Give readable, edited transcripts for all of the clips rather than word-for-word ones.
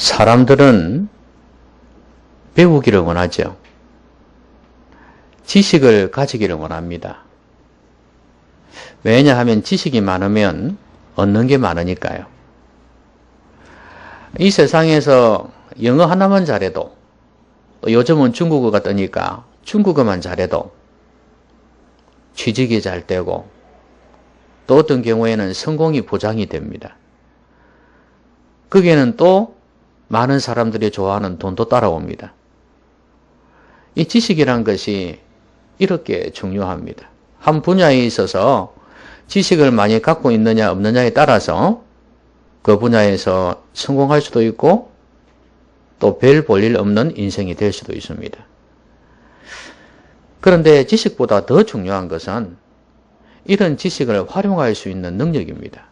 사람들은 배우기를 원하죠. 지식을 가지기를 원합니다. 왜냐하면 지식이 많으면 얻는 게 많으니까요. 이 세상에서 영어 하나만 잘해도, 또 요즘은 중국어가 뜨니까 중국어만 잘해도 취직이 잘 되고, 또 어떤 경우에는 성공이 보장이 됩니다. 거기에는 또 많은 사람들이 좋아하는 돈도 따라옵니다. 이 지식이란 것이 이렇게 중요합니다. 한 분야에 있어서 지식을 많이 갖고 있느냐 없느냐에 따라서 그 분야에서 성공할 수도 있고 또 별 볼 일 없는 인생이 될 수도 있습니다. 그런데 지식보다 더 중요한 것은 이런 지식을 활용할 수 있는 능력입니다.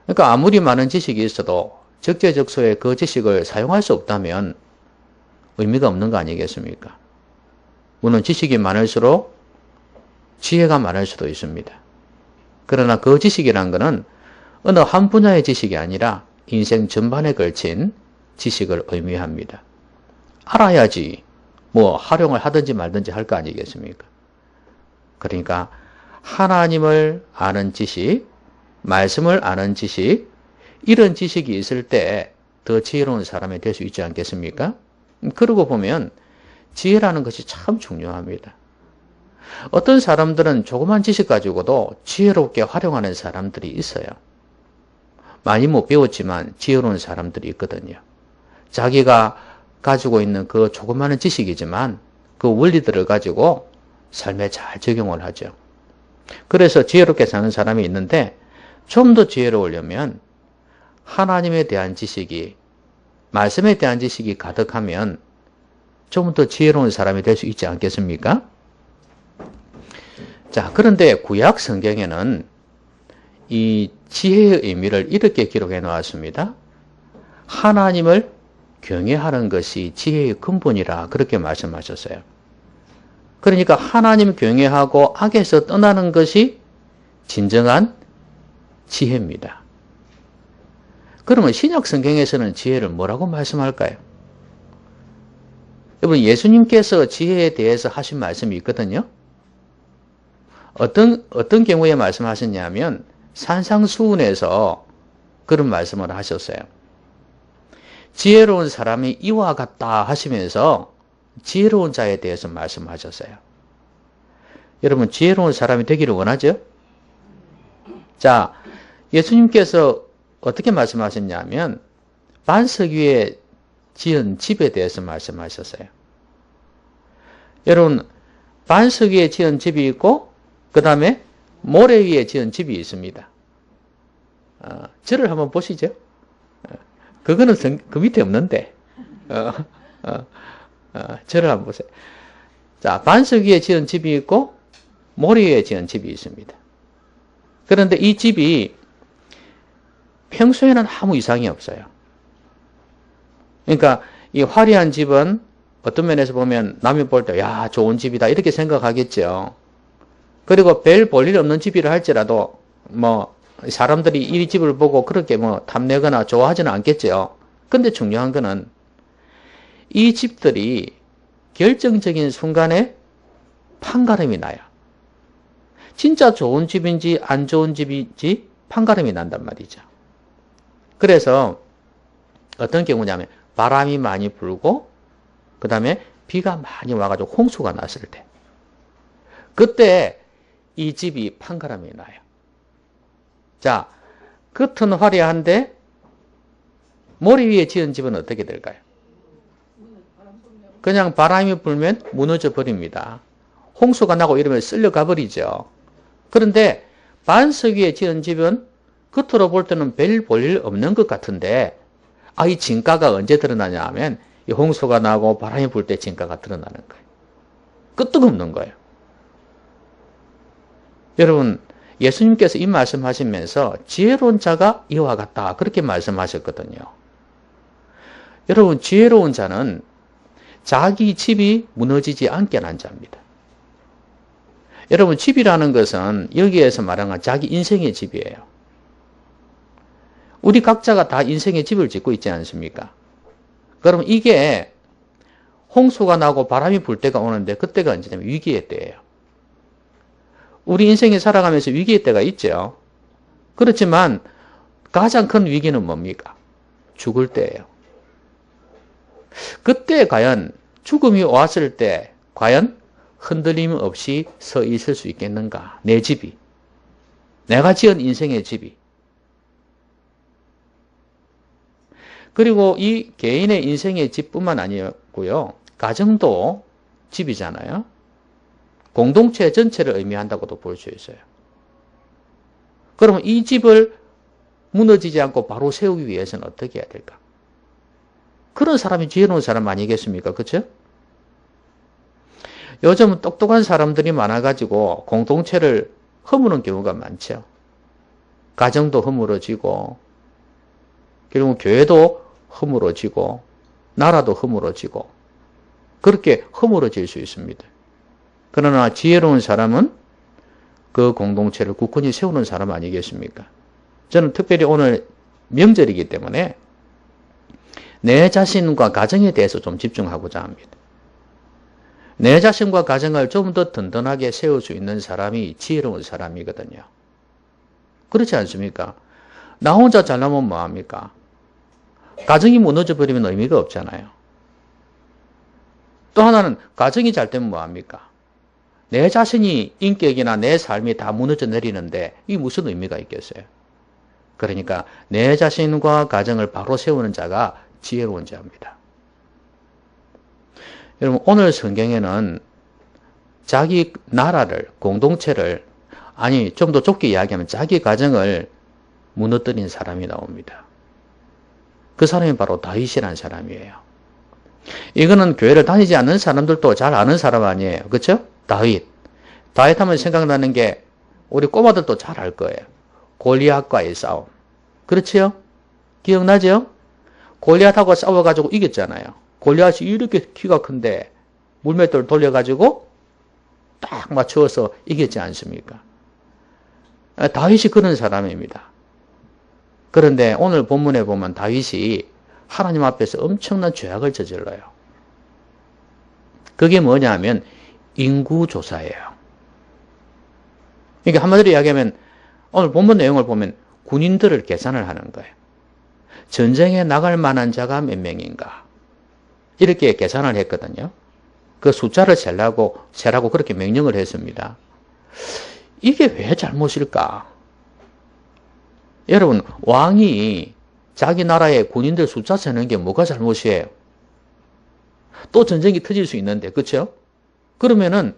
그러니까 아무리 많은 지식이 있어도 적재적소에 그 지식을 사용할 수 없다면 의미가 없는 거 아니겠습니까? 물론 지식이 많을수록 지혜가 많을 수도 있습니다. 그러나 그 지식이란 것은 어느 한 분야의 지식이 아니라 인생 전반에 걸친 지식을 의미합니다. 알아야지 뭐 활용을 하든지 말든지 할 거 아니겠습니까? 그러니까 하나님을 아는 지식, 말씀을 아는 지식, 이런 지식이 있을 때 더 지혜로운 사람이 될 수 있지 않겠습니까? 그러고 보면 지혜라는 것이 참 중요합니다. 어떤 사람들은 조그만 지식 가지고도 지혜롭게 활용하는 사람들이 있어요. 많이 못 배웠지만 지혜로운 사람들이 있거든요. 자기가 가지고 있는 그 조그마한 지식이지만 그 원리들을 가지고 삶에 잘 적용을 하죠. 그래서 지혜롭게 사는 사람이 있는데 좀 더 지혜로우려면 하나님에 대한 지식이, 말씀에 대한 지식이 가득하면 좀 더 지혜로운 사람이 될 수 있지 않겠습니까? 자, 그런데 구약 성경에는 이 지혜의 의미를 이렇게 기록해 놓았습니다. 하나님을 경외하는 것이 지혜의 근본이라 그렇게 말씀하셨어요. 그러니까 하나님 경외하고 악에서 떠나는 것이 진정한 지혜입니다. 그러면 신약 성경에서는 지혜를 뭐라고 말씀할까요? 여러분, 예수님께서 지혜에 대해서 하신 말씀이 있거든요. 어떤 경우에 말씀하셨냐면 산상수훈에서 그런 말씀을 하셨어요. 지혜로운 사람이 이와 같다 하시면서 지혜로운 자에 대해서 말씀하셨어요. 여러분, 지혜로운 사람이 되기를 원하죠? 자, 예수님께서 어떻게 말씀하셨냐면 반석 위에 지은 집에 대해서 말씀하셨어요. 여러분, 반석 위에 지은 집이 있고 그 다음에 모래 위에 지은 집이 있습니다. 절을 한번 보시죠. 그거는 그 밑에 없는데 절을 한번 보세요. 자, 반석 위에 지은 집이 있고 모래 위에 지은 집이 있습니다. 그런데 이 집이 평소에는 아무 이상이 없어요. 그러니까 이 화려한 집은 어떤 면에서 보면 남이 볼 때 야, 좋은 집이다 이렇게 생각하겠죠. 그리고 별 볼 일 없는 집이라 할지라도 뭐 사람들이 이 집을 보고 그렇게 뭐 탐내거나 좋아하지는 않겠죠. 근데 중요한 거는 이 집들이 결정적인 순간에 판가름이 나요. 진짜 좋은 집인지 안 좋은 집인지 판가름이 난단 말이죠. 그래서 어떤 경우냐면 바람이 많이 불고 그 다음에 비가 많이 와가지고 홍수가 났을 때 그때 이 집이 판가름이 나요. 자, 겉은 화려한데 모래 위에 지은 집은 어떻게 될까요? 그냥 바람이 불면 무너져 버립니다. 홍수가 나고 이러면 쓸려가 버리죠. 그런데 반석 위에 지은 집은 겉으로 볼 때는 별 볼 일 없는 것 같은데 이 진가가 언제 드러나냐 하면 이 홍수가 나고 바람이 불 때 진가가 드러나는 거예요. 끄떡없는 거예요. 여러분, 예수님께서 이 말씀하시면서 지혜로운 자가 이와 같다 그렇게 말씀하셨거든요. 여러분, 지혜로운 자는 자기 집이 무너지지 않게 난 자입니다. 여러분, 집이라는 것은 여기에서 말하는 자기 인생의 집이에요. 우리 각자가 다 인생의 집을 짓고 있지 않습니까? 그럼 이게 홍수가 나고 바람이 불 때가 오는데 그때가 언제냐면 위기의 때예요. 우리 인생에 살아가면서 위기의 때가 있죠. 그렇지만 가장 큰 위기는 뭡니까? 죽을 때예요. 그때 과연 죽음이 왔을 때 과연 흔들림 없이 서 있을 수 있겠는가? 내 집이. 내가 지은 인생의 집이. 그리고 이 개인의 인생의 집뿐만 아니고요. 가정도 집이잖아요. 공동체 전체를 의미한다고도 볼 수 있어요. 그러면 이 집을 무너지지 않고 바로 세우기 위해서는 어떻게 해야 될까? 그런 사람이 지혜로운 사람 아니겠습니까? 그렇죠? 요즘 똑똑한 사람들이 많아가지고 공동체를 허무는 경우가 많죠. 가정도 허물어지고 그리고 교회도 허물어지고 나라도 허물어지고 그렇게 허물어질 수 있습니다. 그러나 지혜로운 사람은 그 공동체를 굳건히 세우는 사람 아니겠습니까? 저는 특별히 오늘 명절이기 때문에 내 자신과 가정에 대해서 좀 집중하고자 합니다. 내 자신과 가정을 좀 더 든든하게 세울 수 있는 사람이 지혜로운 사람이거든요. 그렇지 않습니까? 나 혼자 잘나면 뭐합니까? 가정이 무너져 버리면 의미가 없잖아요. 또 하나는 가정이 잘 되면 뭐합니까? 내 자신이 인격이나 내 삶이 다 무너져 내리는데 이게 무슨 의미가 있겠어요? 그러니까 내 자신과 가정을 바로 세우는 자가 지혜로운 자입니다. 여러분 오늘 성경에는 자기 나라를 공동체를 아니 좀 더 좁게 이야기하면 자기 가정을 무너뜨린 사람이 나옵니다. 그 사람이 바로 다윗이라는 사람이에요. 이거는 교회를 다니지 않는 사람들도 잘 아는 사람 아니에요. 그렇죠? 다윗 하면 생각나는 게 우리 꼬마들도 잘 알 거예요. 골리앗과의 싸움. 그렇지요? 기억나죠? 골리앗하고 싸워가지고 이겼잖아요. 골리앗이 이렇게 키가 큰데 물맷돌 돌려가지고 딱 맞추어서 이겼지 않습니까? 다윗이 그런 사람입니다. 그런데 오늘 본문에 보면 다윗이 하나님 앞에서 엄청난 죄악을 저질러요. 그게 뭐냐면 인구조사예요. 그러니까 한마디로 이야기하면 오늘 본문 내용을 보면 군인들을 계산을 하는 거예요. 전쟁에 나갈 만한 자가 몇 명인가 이렇게 계산을 했거든요. 그 숫자를 세라고 그렇게 명령을 했습니다. 이게 왜 잘못일까? 여러분 왕이 자기 나라의 군인들 숫자 세는 게 뭐가 잘못이에요? 또 전쟁이 터질 수 있는데 그렇죠? 그러면은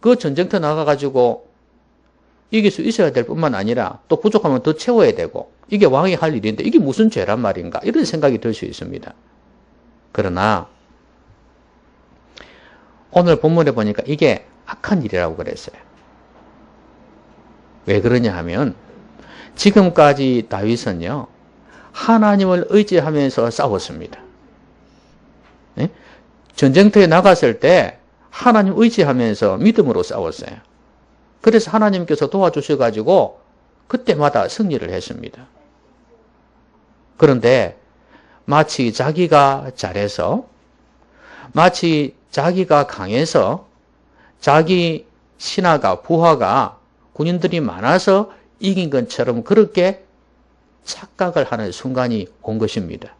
그 전쟁터 나가가지고 이길 수 있어야 될 뿐만 아니라 또 부족하면 더 채워야 되고 이게 왕이 할 일인데 이게 무슨 죄란 말인가 이런 생각이 들 수 있습니다. 그러나 오늘 본문에 보니까 이게 악한 일이라고 그랬어요. 왜 그러냐 하면 지금까지 다윗은요 하나님을 의지하면서 싸웠습니다. 네? 전쟁터에 나갔을 때 하나님 의지하면서 믿음으로 싸웠어요. 그래서 하나님께서 도와주셔가지고 그때마다 승리를 했습니다. 그런데 마치 자기가 잘해서 마치 자기가 강해서 자기 신하가 부하가 군인들이 많아서 이긴 것처럼 그렇게 착각을 하는 순간이 온 것입니다.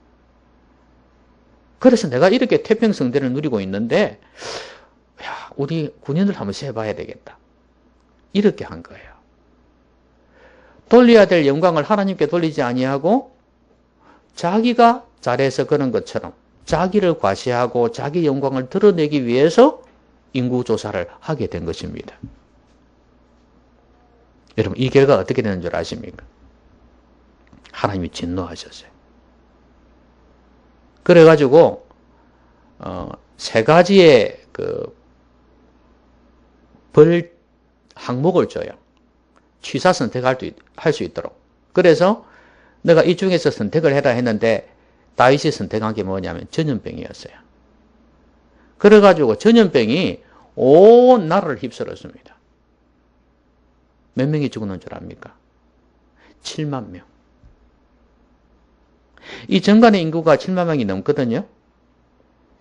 그래서 내가 이렇게 태평성대를 누리고 있는데 야, 우리 군인들 한번 세봐야 되겠다. 이렇게 한 거예요. 돌려야 될 영광을 하나님께 돌리지 아니하고 자기가 잘해서 그런 것처럼 자기를 과시하고 자기 영광을 드러내기 위해서 인구조사를 하게 된 것입니다. 여러분 이 결과 어떻게 되는 줄 아십니까? 하나님이 진노하셨어요. 그래가지고 세 가지의 벌 항목을 줘요. 취사 선택할 수 있도록. 그래서 내가 이 중에서 선택을 해라 했는데 다윗이 선택한 게 뭐냐면 전염병이었어요. 그래가지고 전염병이 온 나라를 휩쓸었습니다. 몇 명이 죽었는 줄 압니까? 7만 명. 이 정관의 인구가 7만 명이 넘거든요.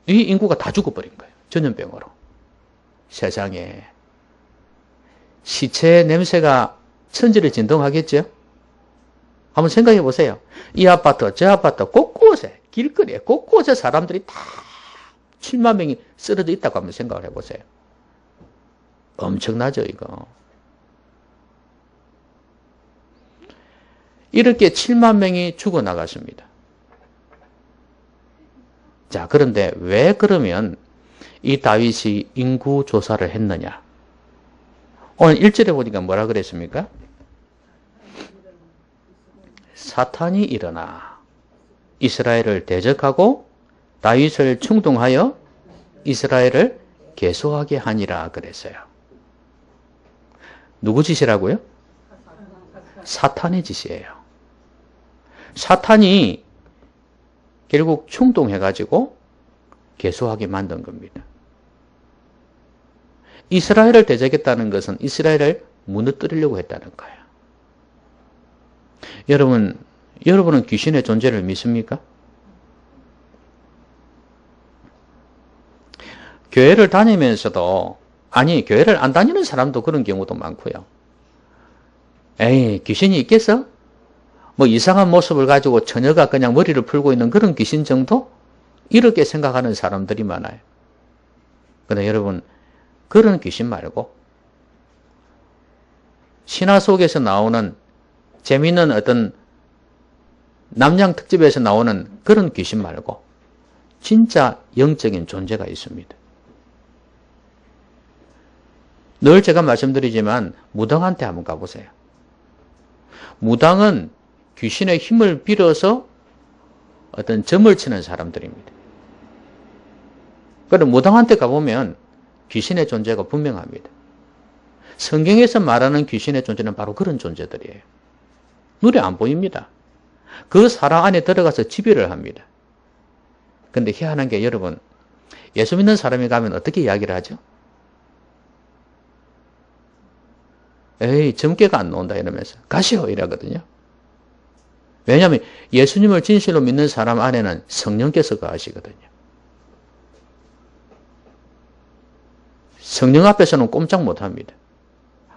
이 인구가 다 죽어버린 거예요. 전염병으로. 세상에. 시체 냄새가 천지를 진동하겠죠? 한번 생각해 보세요. 이 아파트, 저 아파트 곳곳에, 길거리에 곳곳에 사람들이 다 7만 명이 쓰러져 있다고 한번 생각을 해보세요. 엄청나죠, 이거. 이렇게 7만 명이 죽어나갔습니다. 자, 그런데 왜 그러면 이 다윗이 인구 조사를 했느냐? 오늘 1절에 보니까 뭐라 그랬습니까? 사탄이 일어나 이스라엘을 대적하고 다윗을 충동하여 이스라엘을 계속하게 하니라 그랬어요. 누구 짓이라고요? 사탄의 짓이에요. 사탄이 결국 충동해가지고 계속하게 만든 겁니다. 이스라엘을 대적했다는 것은 이스라엘을 무너뜨리려고 했다는 거예요. 여러분은 귀신의 존재를 믿습니까? 교회를 다니면서도, 아니, 교회를 안 다니는 사람도 그런 경우도 많고요. 에이, 귀신이 있겠어? 뭐 이상한 모습을 가지고 처녀가 그냥 머리를 풀고 있는 그런 귀신 정도? 이렇게 생각하는 사람들이 많아요. 그런데 여러분, 그런 귀신 말고 신화 속에서 나오는 재미있는 어떤 남양 특집에서 나오는 그런 귀신 말고 진짜 영적인 존재가 있습니다. 늘 제가 말씀드리지만 무당한테 한번 가보세요. 무당은 귀신의 힘을 빌어서 어떤 점을 치는 사람들입니다. 그런데 무당한테 가보면 귀신의 존재가 분명합니다. 성경에서 말하는 귀신의 존재는 바로 그런 존재들이에요. 눈에 안 보입니다. 그 사람 안에 들어가서 지배를 합니다. 그런데 희한한 게 여러분, 예수 믿는 사람이 가면 어떻게 이야기를 하죠? 에이, 점괘가 안 나온다 이러면서 가시오 이러거든요. 왜냐하면 예수님을 진실로 믿는 사람 안에는 성령께서 거하시거든요. 성령 앞에서는 꼼짝 못합니다.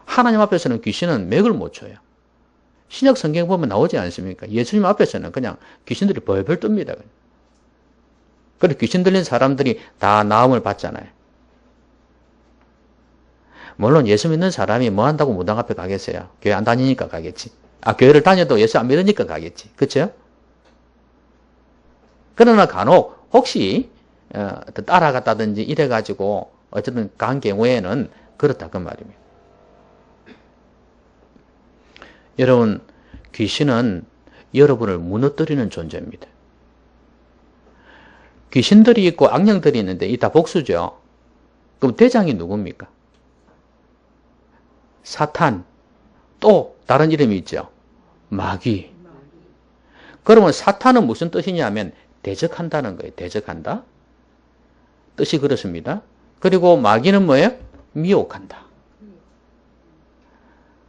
하나님 앞에서는 귀신은 맥을 못 쳐요. 신약 성경 보면 나오지 않습니까? 예수님 앞에서는 그냥 귀신들이 벌벌 뜹니다. 그리고 귀신 들린 사람들이 다 나음을 받잖아요. 물론 예수 믿는 사람이 뭐 한다고 무당 앞에 가겠어요? 교회 안 다니니까 가겠지. 교회를 다녀도 예수 안 믿으니까 가겠지. 그렇죠? 그러나 간혹 혹시 따라갔다든지 이래가지고 어쨌든 간 경우에는 그렇다 그 말입니다. 여러분, 귀신은 여러분을 무너뜨리는 존재입니다. 귀신들이 있고 악령들이 있는데 이 다 복수죠. 그럼 대장이 누굽니까? 사탄. 또 다른 이름이 있죠. 마귀. 그러면 사탄은 무슨 뜻이냐면 대적한다는 거예요. 대적한다. 뜻이 그렇습니다. 그리고 마귀는 뭐예요? 미혹한다.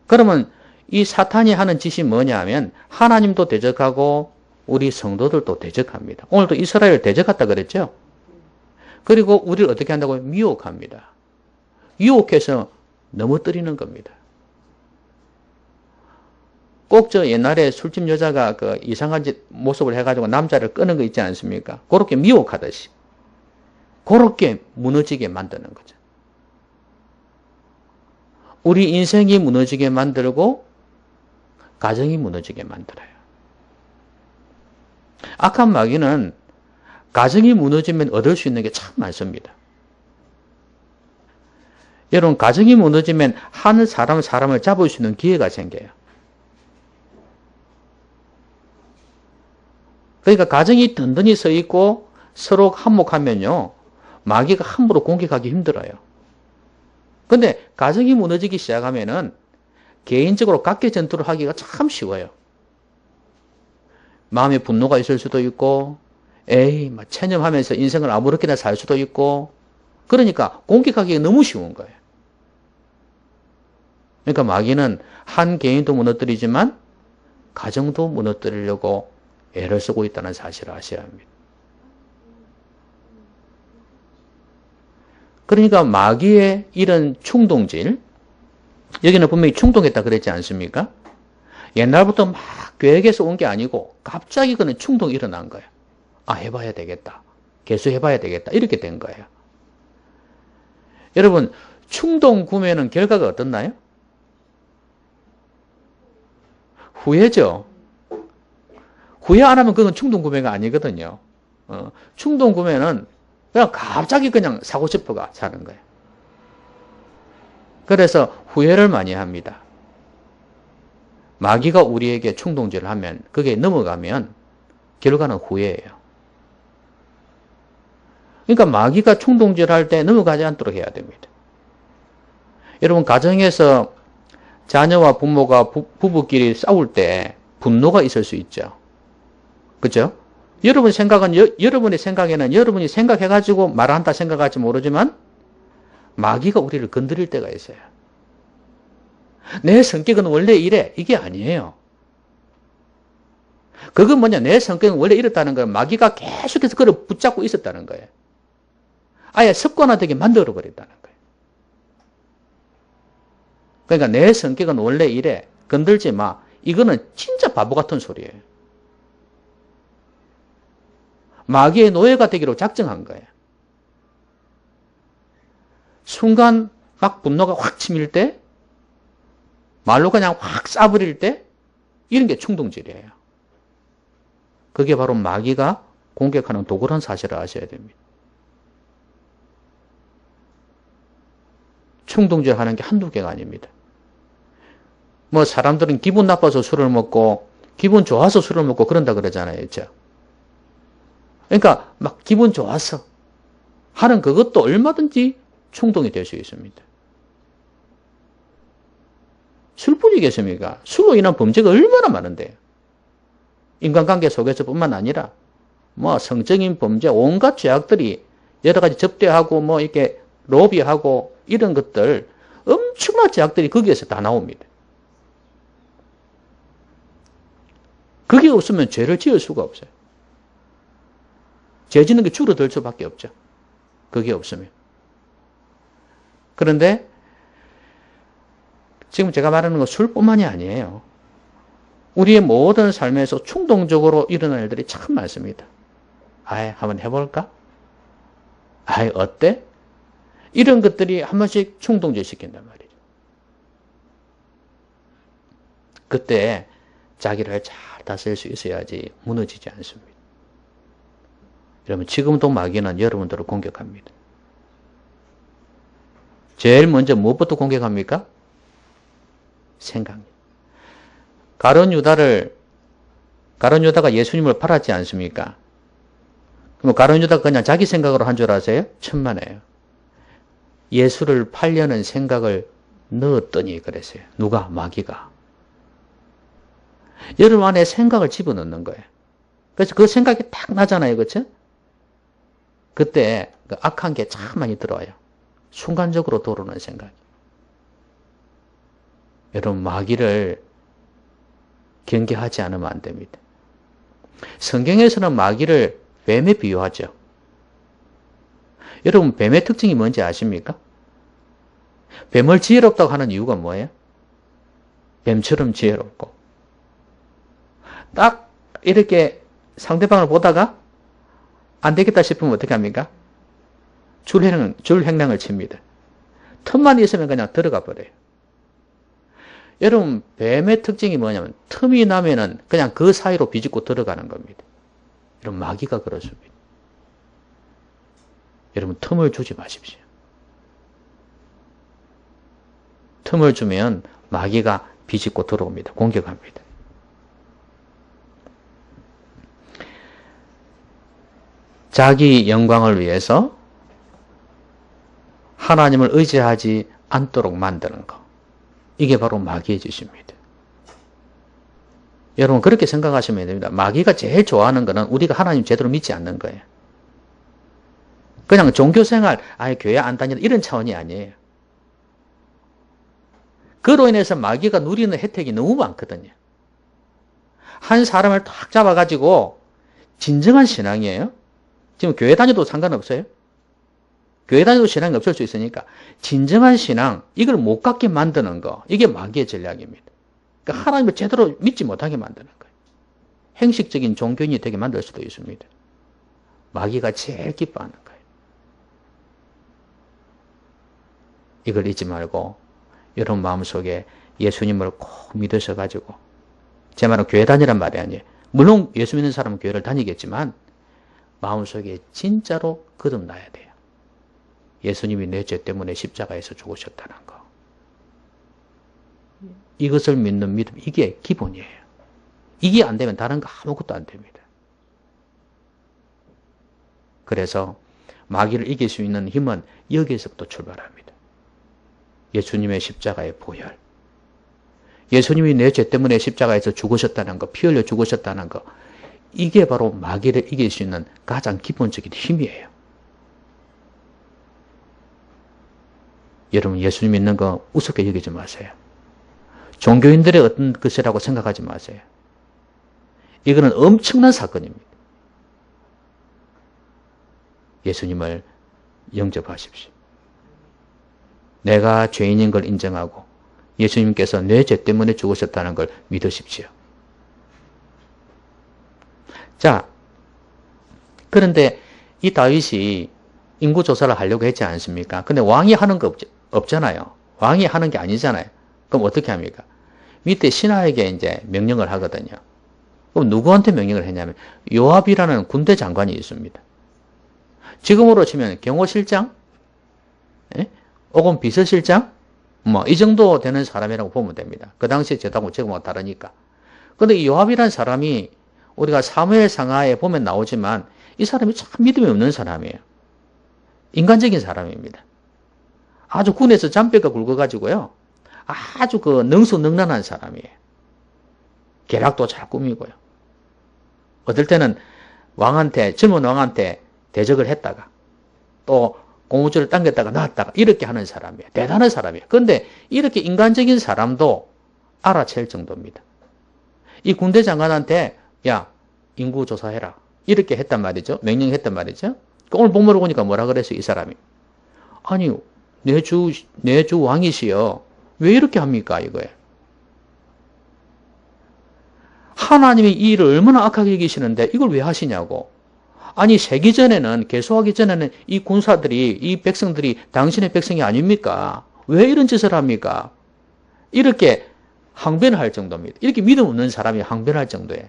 그러면 이 사탄이 하는 짓이 뭐냐면 하나님도 대적하고 우리 성도들도 대적합니다. 오늘도 이스라엘을 대적했다 그랬죠? 그리고 우리를 어떻게 한다고요? 미혹합니다. 유혹해서 넘어뜨리는 겁니다. 꼭 저 옛날에 술집 여자가 그 이상한 짓 모습을 해가지고 남자를 끄는 거 있지 않습니까? 그렇게 미혹하듯이. 그렇게 무너지게 만드는 거죠. 우리 인생이 무너지게 만들고 가정이 무너지게 만들어요. 악한 마귀는 가정이 무너지면 얻을 수 있는 게 참 많습니다. 여러분, 가정이 무너지면 한 사람을 잡을 수 있는 기회가 생겨요. 그러니까 가정이 든든히 서 있고 서로 한몫하면요, 마귀가 함부로 공격하기 힘들어요. 근데 가정이 무너지기 시작하면은 개인적으로 각계 전투를 하기가 참 쉬워요. 마음에 분노가 있을 수도 있고, 에이, 막 체념하면서 인생을 아무렇게나 살 수도 있고, 그러니까 공격하기가 너무 쉬운 거예요. 그러니까 마귀는 한 개인도 무너뜨리지만 가정도 무너뜨리려고 애를 쓰고 있다는 사실을 아셔야 합니다. 그러니까 마귀의 이런 충동질, 여기는 분명히 충동했다 그랬지 않습니까? 옛날부터 막 계획해서 온 게 아니고 갑자기 그는 충동이 일어난 거예요. 아, 해봐야 되겠다. 개수해봐야 되겠다. 이렇게 된 거예요. 여러분, 충동 구매는 결과가 어떻나요? 후회죠. 후회 안 하면 그건 충동 구매가 아니거든요. 충동 구매는 그냥 갑자기 그냥 사고 싶어가 사는 거예요. 그래서 후회를 많이 합니다. 마귀가 우리에게 충동질을 하면 그게 넘어가면 결과는 후회예요. 그러니까 마귀가 충동질할 때 넘어가지 않도록 해야 됩니다. 여러분, 가정에서 자녀와 부모가 부부끼리 싸울 때 분노가 있을 수 있죠. 그죠? 여러분의 생각에는 여러분이 생각해가지고 말한다 생각할지 모르지만 마귀가 우리를 건드릴 때가 있어요. 내 성격은 원래 이래. 이게 아니에요. 그건 뭐냐? 내 성격은 원래 이렇다는 건 마귀가 계속해서 그걸 붙잡고 있었다는 거예요. 아예 습관화되게 만들어버렸다는 거예요. 그러니까 내 성격은 원래 이래. 건들지 마. 이거는 진짜 바보 같은 소리예요. 마귀의 노예가 되기로 작정한 거예요. 순간 막 분노가 확 치밀 때, 말로 그냥 확 쏴버릴 때, 이런 게 충동질이에요. 그게 바로 마귀가 공격하는 도구라는 사실을 아셔야 됩니다. 충동질 하는 게 한두 개가 아닙니다. 뭐 사람들은 기분 나빠서 술을 먹고 기분 좋아서 술을 먹고 그런다 그러잖아요. 그렇죠? 그러니까 막 기분 좋아서 하는 그것도 얼마든지 충동이 될 수 있습니다. 술뿐이겠습니까? 술로 인한 범죄가 얼마나 많은데요. 인간관계 속에서뿐만 아니라 뭐 성적인 범죄, 온갖 죄악들이 여러 가지 접대하고 뭐 이렇게 로비하고 이런 것들 엄청난 죄악들이 거기에서 다 나옵니다. 그게 없으면 죄를 지을 수가 없어요. 죄 짓는 게 줄어들 수밖에 없죠. 그게 없으면. 그런데 지금 제가 말하는 건 술뿐만이 아니에요. 우리의 모든 삶에서 충동적으로 일어나는 일들이 참 많습니다. 아예 한번 해볼까? 아예 어때? 이런 것들이 한 번씩 충동질 시킨단 말이죠. 그때 자기를 잘 다스릴 수 있어야지 무너지지 않습니다. 여러분, 지금도 마귀는 여러분들을 공격합니다. 제일 먼저 무엇부터 공격합니까? 생각입니다. 가룟 유다가 예수님을 팔았지 않습니까? 그럼 가룟 유다가 그냥 자기 생각으로 한 줄 아세요? 천만에요. 예수를 팔려는 생각을 넣었더니 그랬어요. 누가? 마귀가. 여러분 안에 생각을 집어넣는 거예요. 그래서 그 생각이 딱 나잖아요. 그렇죠? 그때 그 악한 게 참 많이 들어와요. 순간적으로 들어오는 생각. 여러분, 마귀를 경계하지 않으면 안 됩니다. 성경에서는 마귀를 뱀에 비유하죠. 여러분, 뱀의 특징이 뭔지 아십니까? 뱀을 지혜롭다고 하는 이유가 뭐예요? 뱀처럼 지혜롭고. 딱 이렇게 상대방을 보다가 안 되겠다 싶으면 어떻게 합니까? 줄행랑을 칩니다. 틈만 있으면 그냥 들어가 버려요. 여러분, 뱀의 특징이 뭐냐면 틈이 나면은 그냥 그 사이로 비집고 들어가는 겁니다. 여러분, 마귀가 그렇습니다. 여러분, 틈을 주지 마십시오. 틈을 주면 마귀가 비집고 들어옵니다. 공격합니다. 자기 영광을 위해서 하나님을 의지하지 않도록 만드는 것. 이게 바로 마귀의 짓입니다. 여러분, 그렇게 생각하시면 됩니다. 마귀가 제일 좋아하는 것은 우리가 하나님 제대로 믿지 않는 거예요. 그냥 종교생활, 교회 안 다니는 이런 차원이 아니에요. 그로 인해서 마귀가 누리는 혜택이 너무 많거든요. 한 사람을 딱 잡아가지고 진정한 신앙이에요. 지금 교회 다녀도 상관없어요. 교회 다녀도 신앙이 없을 수 있으니까 진정한 신앙, 이걸 못 갖게 만드는 거, 이게 마귀의 전략입니다. 그러니까 하나님을 제대로 믿지 못하게 만드는 거예요. 행식적인 종교인이 되게 만들 수도 있습니다. 마귀가 제일 기뻐하는 거예요. 이걸 잊지 말고 여러분 마음속에 예수님을 꼭 믿으셔가지고, 제 말은 교회 다니란 말이 아니에요. 물론 예수 믿는 사람은 교회를 다니겠지만 마음속에 진짜로 거듭나야 돼요. 예수님이 내 죄 때문에 십자가에서 죽으셨다는 거. 이것을 믿는 믿음, 이게 기본이에요. 이게 안 되면 다른 거 아무것도 안 됩니다. 그래서 마귀를 이길 수 있는 힘은 여기에서부터 출발합니다. 예수님의 십자가의 보혈. 예수님이 내 죄 때문에 십자가에서 죽으셨다는 거, 피 흘려 죽으셨다는 거, 이게 바로 마귀를 이길 수 있는 가장 기본적인 힘이에요. 여러분, 예수님 믿는 거 우습게 여기지 마세요. 종교인들의 어떤 것이라고 생각하지 마세요. 이거는 엄청난 사건입니다. 예수님을 영접하십시오. 내가 죄인인 걸 인정하고 예수님께서 내 죄 때문에 죽으셨다는 걸 믿으십시오. 자, 그런데 이 다윗이 인구조사를 하려고 했지 않습니까? 근데 왕이 하는 거 없잖아요. 왕이 하는 게 아니잖아요. 그럼 어떻게 합니까? 밑에 신하에게 이제 명령을 하거든요. 그럼 누구한테 명령을 했냐면 요압이라는 군대 장관이 있습니다. 지금으로 치면 경호실장? 예? 혹은 비서실장? 뭐 이 정도 되는 사람이라고 보면 됩니다. 그 당시에 저하고 지금하고 다르니까. 그런데 이 요압이라는 사람이 우리가 사무엘 상하에 보면 나오지만 이 사람이 참 믿음이 없는 사람이에요. 인간적인 사람입니다. 아주 군에서 잔뼈가 굵어가지고요. 아주 그 능수능란한 사람이에요. 계략도 잘 꾸미고요. 어떨 때는 젊은 왕한테 대적을 했다가 또 고무줄을 당겼다가 놨다가 이렇게 하는 사람이에요. 대단한 사람이에요. 그런데 이렇게 인간적인 사람도 알아챌 정도입니다. 이 군대 장관한테 야, 인구 조사해라. 이렇게 했단 말이죠. 명령했단 말이죠. 오늘 본문을 보니까 뭐라 그랬어요, 이 사람이? 아니, 내 주 왕이시여. 왜 이렇게 합니까, 이거예요? 하나님이 이 일을 얼마나 악하게 여기시는데 이걸 왜 하시냐고. 아니, 세기 전에는, 개소하기 전에는 이 군사들이, 이 백성들이 당신의 백성이 아닙니까? 왜 이런 짓을 합니까? 이렇게 항변할 정도입니다. 이렇게 믿음 없는 사람이 항변할 정도예요.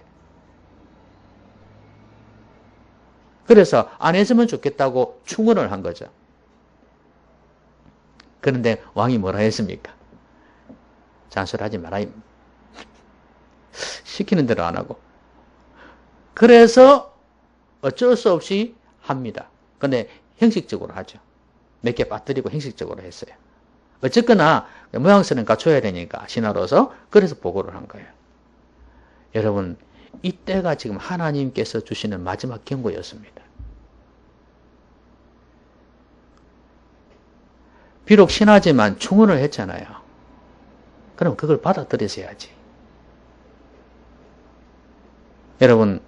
그래서 안 했으면 좋겠다고 충원을 한 거죠. 그런데 왕이 뭐라 했습니까? 잔소리하지 마라. 시키는 대로 안 하고. 그래서 어쩔 수 없이 합니다. 근데 형식적으로 하죠. 몇 개 빠뜨리고 형식적으로 했어요. 어쨌거나 모양새는 갖춰야 되니까 신하로서 그래서 보고를 한 거예요. 여러분, 이때가 지금 하나님께서 주시는 마지막 경고였습니다. 비록 신하지만 충원을 했잖아요. 그럼 그걸 받아들이셔야지. 여러분,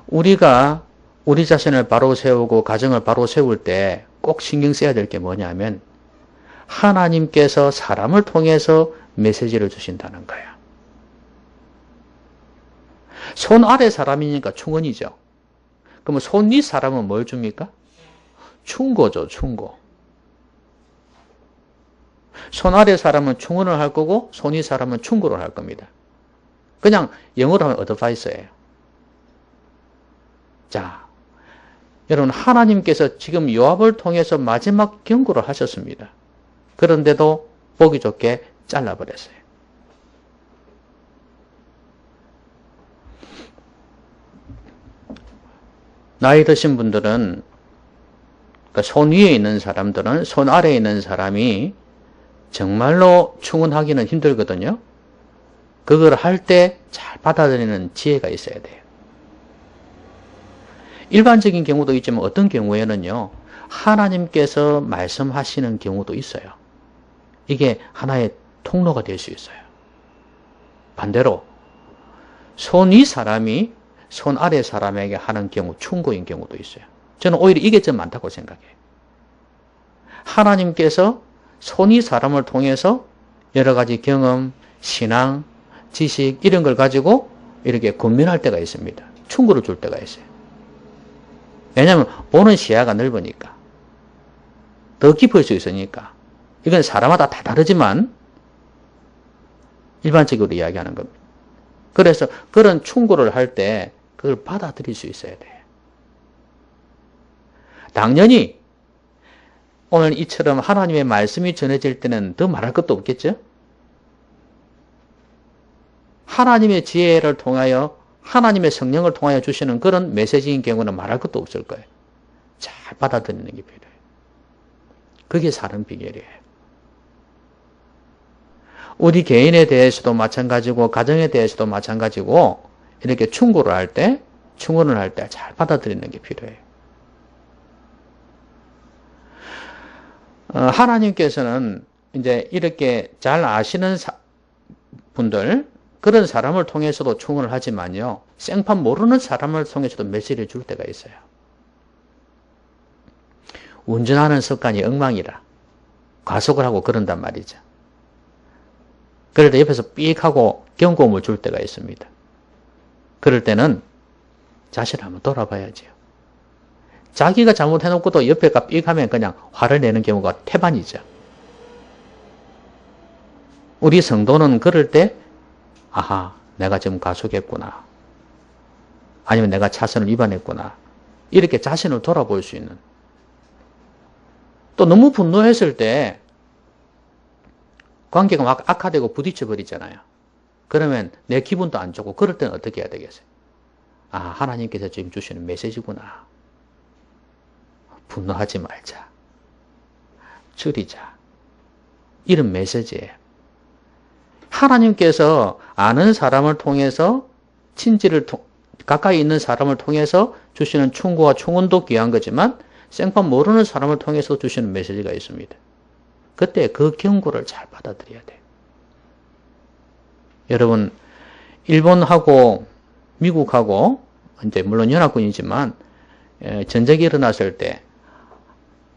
우리가 우리 자신을 바로 세우고 가정을 바로 세울 때 꼭 신경 써야 될 게 뭐냐면 하나님께서 사람을 통해서 메시지를 주신다는 거예요. 손 아래 사람이니까 충원이죠. 그러면 손 위 사람은 뭘 줍니까? 충고죠, 충고. 손 아래 사람은 충원을 할 거고 손 위 사람은 충고를 할 겁니다. 그냥 영어로 하면 어드바이스예요. 자, 여러분, 하나님께서 지금 요압을 통해서 마지막 경고를 하셨습니다. 그런데도 보기 좋게 잘라버렸어요. 나이 드신 분들은, 손 위에 있는 사람들은 손 아래에 있는 사람이 정말로 충원하기는 힘들거든요. 그걸 할 때 잘 받아들이는 지혜가 있어야 돼요. 일반적인 경우도 있지만 어떤 경우에는요, 하나님께서 말씀하시는 경우도 있어요. 이게 하나의 통로가 될 수 있어요. 반대로 손 위 사람이 손 아래 사람에게 하는 경우 충고인 경우도 있어요. 저는 오히려 이게 좀 많다고 생각해요. 하나님께서 손 위 사람을 통해서 여러 가지 경험, 신앙, 지식 이런 걸 가지고 이렇게 권면할 때가 있습니다. 충고를 줄 때가 있어요. 왜냐하면 보는 시야가 넓으니까 더 깊을 수 있으니까. 이건 사람마다 다 다르지만 일반적으로 이야기하는 겁니다. 그래서 그런 충고를 할 때 그걸 받아들일 수 있어야 돼요. 당연히 오늘 이처럼 하나님의 말씀이 전해질 때는 더 말할 것도 없겠죠? 하나님의 지혜를 통하여 하나님의 성령을 통하여 주시는 그런 메시지인 경우는 말할 것도 없을 거예요. 잘 받아들이는 게 필요해요. 그게 사는 비결이에요. 우리 개인에 대해서도 마찬가지고 가정에 대해서도 마찬가지고 이렇게 충고를 할 때, 충고를 할 때 잘 받아들이는 게 필요해요. 하나님께서는 이제 이렇게 잘 아시는 분들, 그런 사람을 통해서도 충고를 하지만요, 생판 모르는 사람을 통해서도 메시지를 줄 때가 있어요. 운전하는 습관이 엉망이라 과속을 하고 그런단 말이죠. 그럴 때 옆에서 삑 하고 경고음을 줄 때가 있습니다. 그럴 때는 자신을 한번 돌아봐야죠. 자기가 잘못해놓고도 옆에가 삑 하면 그냥 화를 내는 경우가 태반이죠. 우리 성도는 그럴 때 아하, 내가 지금 과속했구나. 아니면 내가 차선을 위반했구나. 이렇게 자신을 돌아볼 수 있는. 또 너무 분노했을 때 관계가 막 악화되고 부딪혀버리잖아요. 그러면 내 기분도 안 좋고 그럴 때는 어떻게 해야 되겠어요? 아, 하나님께서 지금 주시는 메시지구나. 분노하지 말자. 줄이자. 이런 메시지예요. 하나님께서 아는 사람을 통해서 친지를 가까이 있는 사람을 통해서 주시는 충고와 충언도 귀한 거지만 생판 모르는 사람을 통해서 주시는 메시지가 있습니다. 그때 그 경고를 잘 받아들여야 돼요. 여러분, 일본하고 미국하고 이제 물론 연합군이지만 전쟁이 일어났을 때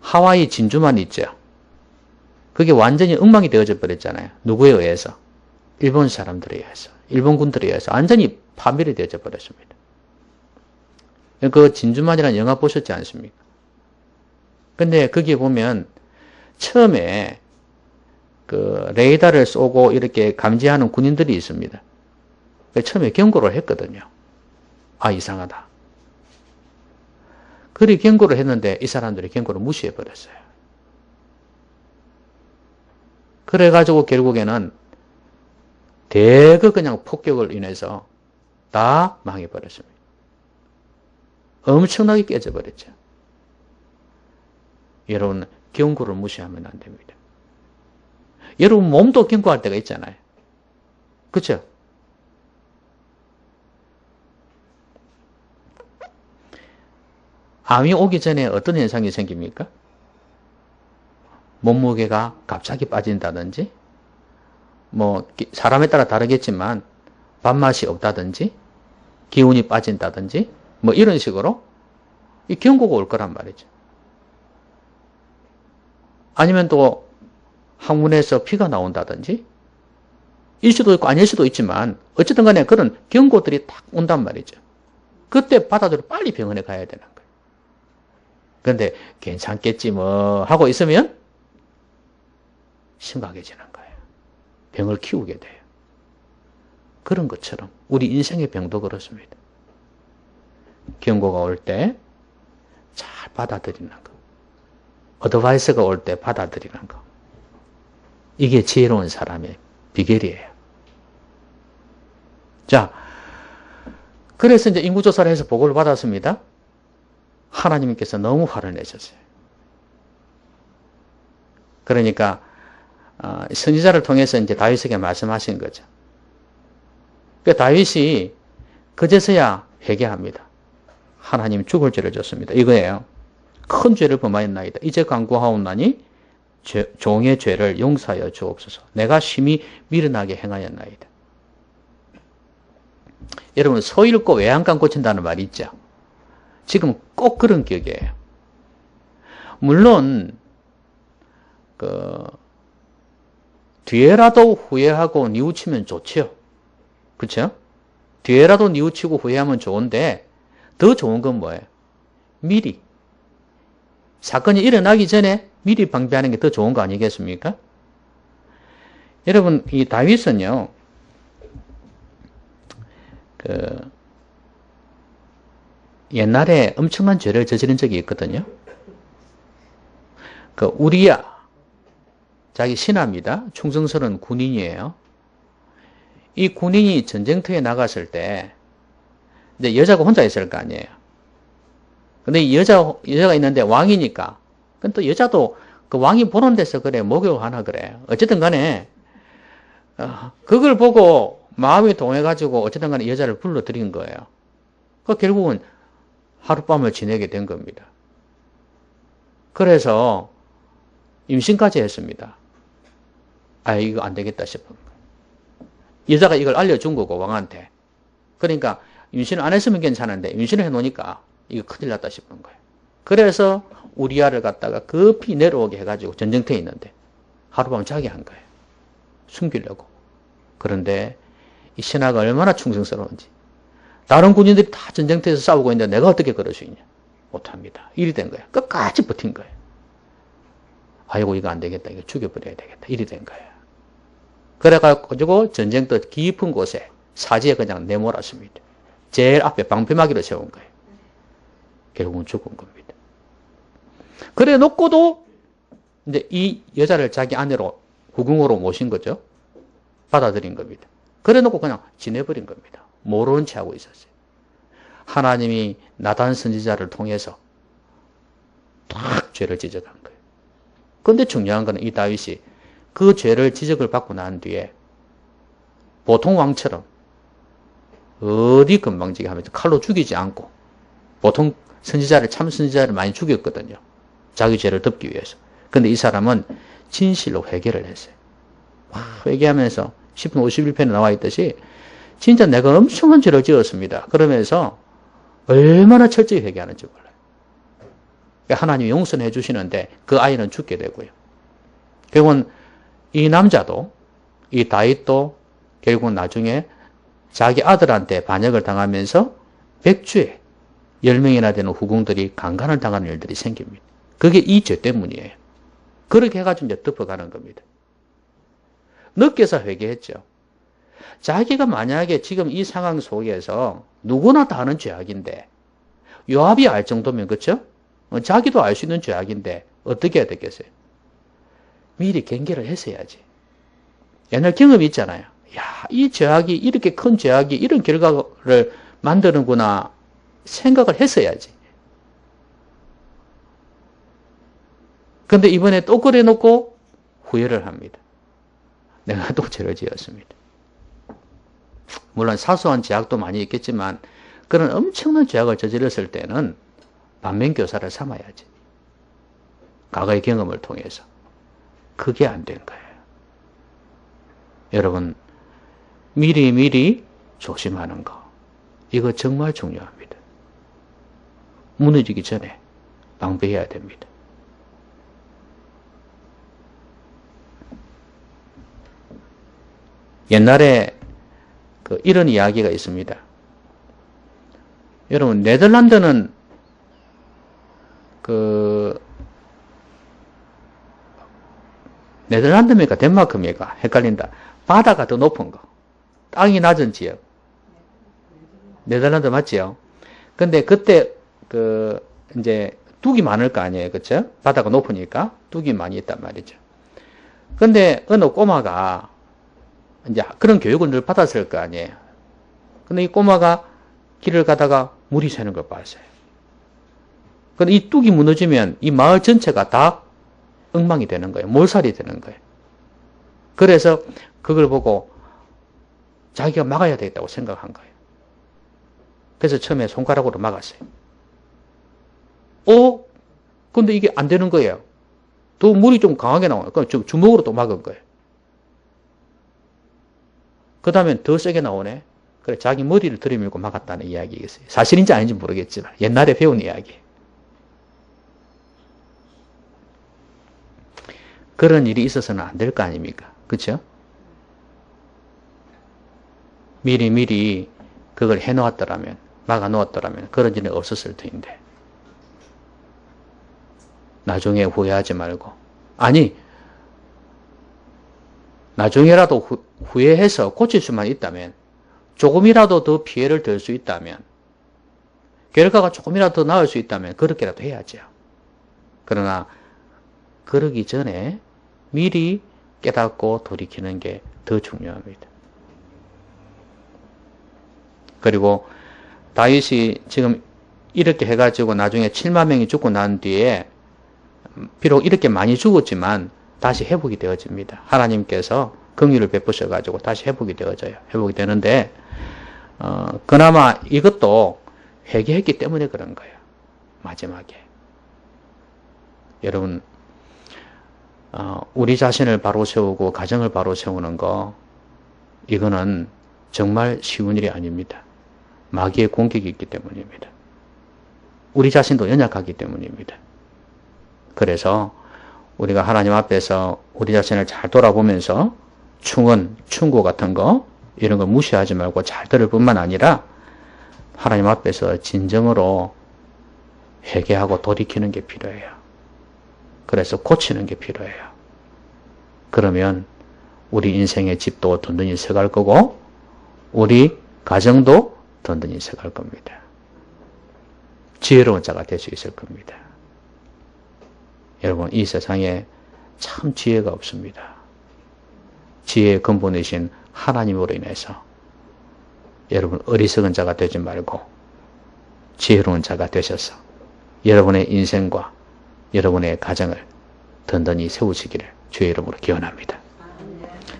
하와이 진주만 있죠. 그게 완전히 엉망이 되어져 버렸잖아요. 누구에 의해서? 일본 사람들에 의해서, 일본군들에 의해서 완전히 파멸이 되어져 버렸습니다. 그 진주만이라는 영화 보셨지 않습니까? 근데 거기에 보면 처음에 그 레이더를 쏘고 이렇게 감지하는 군인들이 있습니다. 처음에 경고를 했거든요. 아, 이상하다. 그리 경고를 했는데 이 사람들이 경고를 무시해버렸어요. 그래가지고 결국에는 대거 그냥 폭격을 인해서 다 망해버렸습니다. 엄청나게 깨져버렸죠. 여러분, 경고를 무시하면 안 됩니다. 여러분 몸도 경고할 때가 있잖아요. 그렇죠? 암이 오기 전에 어떤 현상이 생깁니까? 몸무게가 갑자기 빠진다든지, 뭐 사람에 따라 다르겠지만 밥맛이 없다든지, 기운이 빠진다든지, 뭐 이런 식으로 이 경고가 올 거란 말이죠. 아니면 또 항문에서 피가 나온다든지, 일 수도 있고 아닐 수도 있지만 어쨌든 간에 그런 경고들이 딱 온단 말이죠. 그때 받아들여 빨리 병원에 가야 되는 거예요. 그런데 괜찮겠지 뭐 하고 있으면 심각해지는 거예요. 병을 키우게 돼요. 그런 것처럼 우리 인생의 병도 그렇습니다. 경고가 올 때 잘 받아들이는 거. 어드바이스가 올 때 받아들이는 거. 이게 지혜로운 사람의 비결이에요. 자, 그래서 이제 인구조사를 해서 보고를 받았습니다. 하나님께서 너무 화를 내셨어요. 그러니까 선지자를 통해서 이제 다윗에게 말씀하신 거죠. 그 다윗이 그제서야 회개합니다. 하나님 죽을 죄를 졌습니다. 이거예요. 큰 죄를 범하였나이다. 이제 간구하옵나니 종의 죄를 용서하여 주옵소서. 내가 심히 미련하게 행하였나이다. 여러분, 소 잃고 외양간 고친다는 말이 있죠. 지금 꼭 그런 격이에요. 물론, 뒤에라도 후회하고 뉘우치면 좋죠. 그쵸? 뒤에라도 뉘우치고 후회하면 좋은데, 더 좋은 건 뭐예요? 미리. 사건이 일어나기 전에 미리 방비하는 게 더 좋은 거 아니겠습니까? 여러분, 이 다윗은요, 옛날에 엄청난 죄를 저지른 적이 있거든요. 우리야, 자기 신하입니다. 충성스러운 군인이에요. 이 군인이 전쟁터에 나갔을 때, 이제 여자가 혼자 있을 거 아니에요. 근데 이 여자가 있는데 왕이니까, 그럼 또 여자도 그 왕이 보는 데서 그래, 목욕하나 그래. 어쨌든 간에, 그걸 보고 마음이 동해가지고 어쨌든 간에 여자를 불러들인 거예요. 결국은 하룻밤을 지내게 된 겁니다. 그래서 임신까지 했습니다. 이거 안 되겠다 싶은 거예요. 여자가 이걸 알려준 거고, 왕한테. 그러니까 임신을 안 했으면 괜찮은데 임신을 해놓으니까 이거 큰일 났다 싶은 거예요. 그래서 우리아를 갖다가 급히 내려오게 해가지고 전쟁터에 있는데 하룻밤 자게 한 거예요. 숨기려고. 그런데 이 신하가 얼마나 충성스러운지. 다른 군인들이 다 전쟁터에서 싸우고 있는데 내가 어떻게 그럴 수 있냐. 못합니다. 일이 된 거예요. 끝까지 버틴 거예요. 아이고 이거 안 되겠다. 이거 죽여버려야 되겠다. 일이 된 거예요. 그래가지고 전쟁터 깊은 곳에 사지에 그냥 내몰았습니다. 제일 앞에 방패막이를 세운 거예요. 결국은 죽은 겁니다. 그래 놓고도 이제 이 여자를 자기 아내로 후궁으로 모신 거죠. 받아들인 겁니다. 그래 놓고 그냥 지내버린 겁니다. 모르는 채 하고 있었어요. 하나님이 나단 선지자를 통해서 딱 죄를 지적한 거예요. 그런데 중요한 거는 이 다윗이 그 죄를 지적을 받고 난 뒤에 보통 왕처럼 어디 건방지게 하면서 칼로 죽이지 않고 보통 참 선지자를 많이 죽였거든요. 자기 죄를 덮기 위해서. 근데 이 사람은 진실로 회개를 했어요. 회개하면서 10분 51편에 나와 있듯이 진짜 내가 엄청난 죄를 지었습니다. 그러면서 얼마나 철저히 회개하는지 몰라요. 하나님이 용서해 주시는데 그 아이는 죽게 되고요. 결국은 이 남자도 이 다윗도 결국은 나중에 자기 아들한테 반역을 당하면서 백주에 10명이나 되는 후궁들이 강간을 당하는 일들이 생깁니다. 그게 이 죄 때문이에요. 그렇게 해가지고 이제 덮어가는 겁니다. 늦게서 회개했죠. 자기가 만약에 지금 이 상황 속에서 누구나 다 아는 죄악인데 요압이 알 정도면 그렇죠? 자기도 알 수 있는 죄악인데 어떻게 해야 되겠어요? 미리 경계를 했어야지. 옛날 경험이 있잖아요. 야, 이 죄악이 이렇게 큰 죄악이 이런 결과를 만드는구나 생각을 했어야지. 근데 이번에 또 그래 놓고 후회를 합니다. 내가 또 죄를 지었습니다. 물론 사소한 죄악도 많이 있겠지만 그런 엄청난 죄악을 저질렀을 때는 반면교사를 삼아야지. 과거의 경험을 통해서. 그게 안 된 거예요. 여러분, 미리 조심하는 거. 이거 정말 중요합니다. 무너지기 전에 방비해야 됩니다. 옛날에 이런 이야기가 있습니다. 여러분, 네덜란드는 네덜란드입니까? 덴마크입니까? 헷갈린다. 바다가 더 높은 거. 땅이 낮은 지역. 네덜란드 맞지요? 근데 그때, 이제, 둑이 많을 거 아니에요. 그쵸? 바다가 높으니까 둑이 많이 있단 말이죠. 근데 어느 꼬마가, 이제 그런 교육을 늘 받았을 거 아니에요. 근데 이 꼬마가 길을 가다가 물이 새는 걸 봤어요. 근데 이 뚝이 무너지면 이 마을 전체가 다 엉망이 되는 거예요. 몰살이 되는 거예요. 그래서 그걸 보고 자기가 막아야 되겠다고 생각한 거예요. 그래서 처음에 손가락으로 막았어요. 근데 이게 안 되는 거예요. 또 물이 좀 강하게 나와요. 그럼 주먹으로 또 막은 거예요. 그 다음엔 더 세게 나오네. 그래, 자기 머리를 들이밀고 막았다는 이야기겠어요. 사실인지 아닌지 모르겠지만 옛날에 배운 이야기. 그런 일이 있어서는 안 될 거 아닙니까? 그렇죠? 미리 그걸 해놓았더라면, 막아놓았더라면 그런 일은 없었을 텐데. 나중에 후회하지 말고. 아니, 나중에라도 후회해서 고칠 수만 있다면, 조금이라도 더 피해를 덜 수 있다면, 결과가 조금이라도 더 나을 수 있다면 그렇게라도 해야죠. 그러나 그러기 전에 미리 깨닫고 돌이키는 게 더 중요합니다. 그리고 다윗이 지금 이렇게 해가지고 나중에 7만 명이 죽고 난 뒤에 비록 이렇게 많이 죽었지만 다시 회복이 되어집니다. 하나님께서 긍휼을 베푸셔가지고 다시 회복이 되어져요. 회복이 되는데 그나마 이것도 회개했기 때문에 그런 거예요. 마지막에. 여러분 우리 자신을 바로 세우고 가정을 바로 세우는 거 이거는 정말 쉬운 일이 아닙니다. 마귀의 공격이 있기 때문입니다. 우리 자신도 연약하기 때문입니다. 그래서 우리가 하나님 앞에서 우리 자신을 잘 돌아보면서 충언, 충고 같은 거 이런 거 무시하지 말고 잘 들을 뿐만 아니라 하나님 앞에서 진정으로 회개하고 돌이키는 게 필요해요. 그래서 고치는 게 필요해요. 그러면 우리 인생의 집도 든든히 서갈 거고 우리 가정도 든든히 서갈 겁니다. 지혜로운 자가 될 수 있을 겁니다. 여러분 이 세상에 참 지혜가 없습니다. 지혜의 근본이신 하나님으로 인해서 여러분 어리석은 자가 되지 말고 지혜로운 자가 되셔서 여러분의 인생과 여러분의 가정을 든든히 세우시기를 주의 이름으로 기원합니다.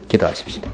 기도하십시다.